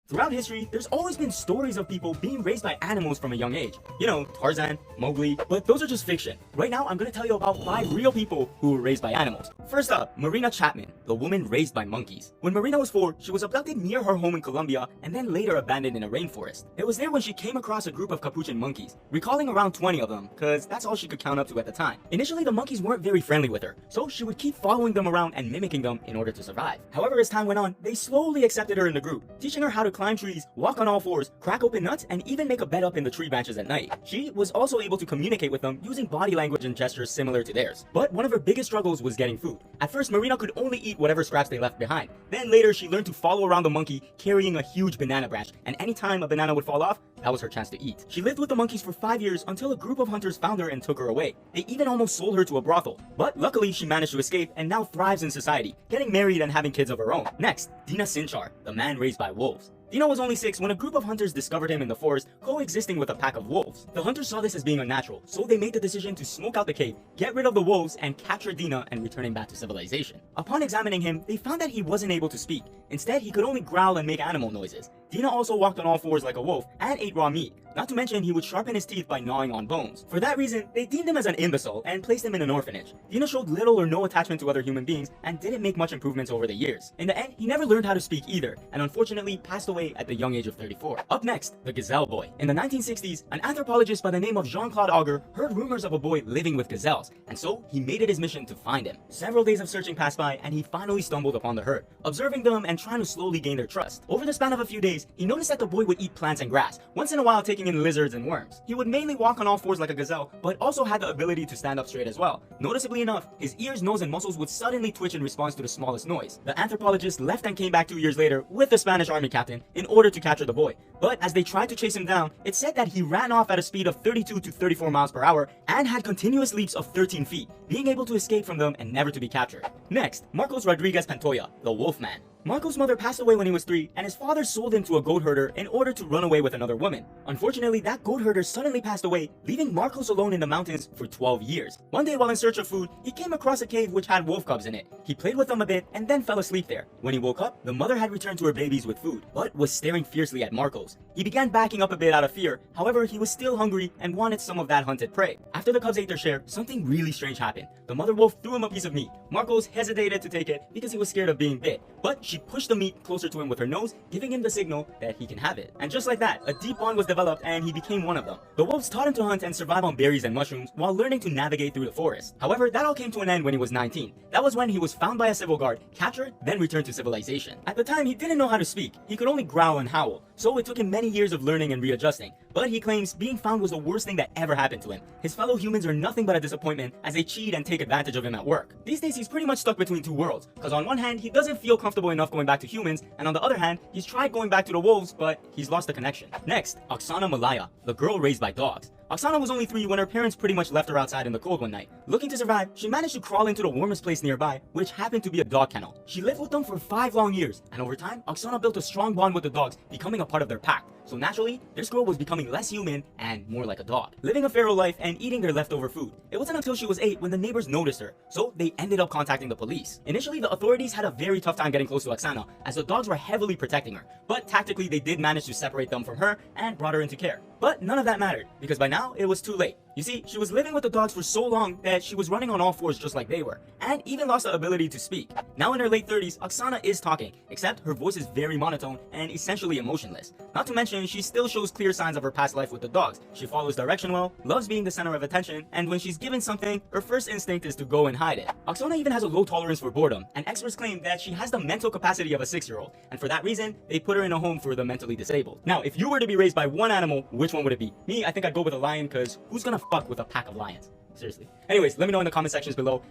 Throughout history, there's always been stories of people being raised by animals from a young age. You know, Tarzan, Mowgli, but those are just fiction. Right now, I'm gonna tell you about 5 real people who were raised by animals. First up, Marina Chapman, the woman raised by monkeys. When Marina was 4, she was abducted near her home in Colombia and then later abandoned in a rainforest. It was there when she came across a group of capuchin monkeys, recalling around 20 of them, cause that's all she could count up to at the time. Initially, the monkeys weren't very friendly with her, so she would keep following them around and mimicking them in order to survive. However, as time went on, they slowly accepted her in the group, teaching her how to climb trees, walk on all fours, crack open nuts, and even make a bed up in the tree branches at night. She was also able to communicate with them using body language and gestures similar to theirs. But one of her biggest struggles was getting food. At first, Marina could only eat whatever scraps they left behind. Then later, she learned to follow around the monkey carrying a huge banana branch, and anytime a banana would fall off, that was her chance to eat. She lived with the monkeys for 5 years until a group of hunters found her and took her away. They even almost sold her to a brothel. But luckily, she managed to escape and now thrives in society, getting married and having kids of her own. Next, Dina Sinchar, the man raised by wolves. Dina was only 6 when a group of hunters discovered him in the forest, coexisting with a pack of wolves. The hunters saw this as being unnatural, so they made the decision to smoke out the cave, get rid of the wolves, and capture Dina and return him back to civilization. Upon examining him, they found that he wasn't able to speak. Instead, he could only growl and make animal noises. Dina also walked on all fours like a wolf and ate raw meat. Not to mention, he would sharpen his teeth by gnawing on bones. For that reason, they deemed him as an imbecile and placed him in an orphanage. Dina showed little or no attachment to other human beings and didn't make much improvements over the years. In the end, he never learned how to speak either, and unfortunately passed away at the young age of 34. Up next, the Gazelle Boy. In the 1960s, an anthropologist by the name of Jean-Claude Auger heard rumors of a boy living with gazelles, and so he made it his mission to find him. Several days of searching passed by, and he finally stumbled upon the herd, observing them and trying to slowly gain their trust. Over the span of a few days, he noticed that the boy would eat plants and grass, once in a while taking in lizards and worms. He would mainly walk on all fours like a gazelle, but also had the ability to stand up straight as well. Noticeably enough, his ears, nose, and muscles would suddenly twitch in response to the smallest noise. The anthropologist left and came back 2 years later with the Spanish army captain in order to capture the boy. But as they tried to chase him down, it said that he ran off at a speed of 32 to 34 miles per hour and had continuous leaps of 13 feet, being able to escape from them and never to be captured. Next, Marcos Rodriguez Pantoja, the Wolfman. Marco's mother passed away when he was 3, and his father sold him to a goat herder in order to run away with another woman. Unfortunately, that goat herder suddenly passed away, leaving Marcos alone in the mountains for 12 years. One day while in search of food, he came across a cave which had wolf cubs in it. He played with them a bit and then fell asleep there. When he woke up, the mother had returned to her babies with food, but was staring fiercely at Marcos. He began backing up a bit out of fear, however, he was still hungry and wanted some of that hunted prey. After the cubs ate their share, something really strange happened. The mother wolf threw him a piece of meat. Marcos hesitated to take it because he was scared of being bit, but she pushed the meat closer to him with her nose, giving him the signal that he can have it. And just like that, a deep bond was developed and he became one of them. The wolves taught him to hunt and survive on berries and mushrooms while learning to navigate through the forest. However, that all came to an end when he was 19. That was when he was found by a civil guard, captured, then returned to civilization. At the time, he didn't know how to speak. He could only growl and howl, so it took him many years of learning and readjusting. But he claims being found was the worst thing that ever happened to him. His fellow humans are nothing but a disappointment as they cheat and take advantage of him at work. These days, he's pretty much stuck between two worlds, because on one hand, he doesn't feel comfortable enough going back to humans, and on the other hand, he's tried going back to the wolves, but he's lost the connection. Next, Oksana Malaya, the girl raised by dogs. Oksana was only 3 when her parents pretty much left her outside in the cold one night. Looking to survive, she managed to crawl into the warmest place nearby, which happened to be a dog kennel. She lived with them for 5 long years, and over time, Oksana built a strong bond with the dogs, becoming a part of their pack. So naturally, this girl was becoming less human and more like a dog, living a feral life and eating their leftover food. It wasn't until she was 8 when the neighbors noticed her, so they ended up contacting the police. Initially, the authorities had a very tough time getting close to Oksana, as the dogs were heavily protecting her, but tactically they did manage to separate them from her and brought her into care. But none of that mattered, because by now, it was too late. You see, she was living with the dogs for so long that she was running on all fours just like they were, and even lost the ability to speak. Now in her late 30s, Oksana is talking, except her voice is very monotone and essentially emotionless. Not to mention, she still shows clear signs of her past life with the dogs. She follows direction well, loves being the center of attention, and when she's given something, her first instinct is to go and hide it. Oksana even has a low tolerance for boredom, and experts claim that she has the mental capacity of a 6-year-old, and for that reason, they put her in a home for the mentally disabled. Now, if you were to be raised by one animal, which one would it be? Me, I think I'd go with a lion, because who's gonna fuck with a pack of lions? Seriously. Anyways, let me know in the comment sections below.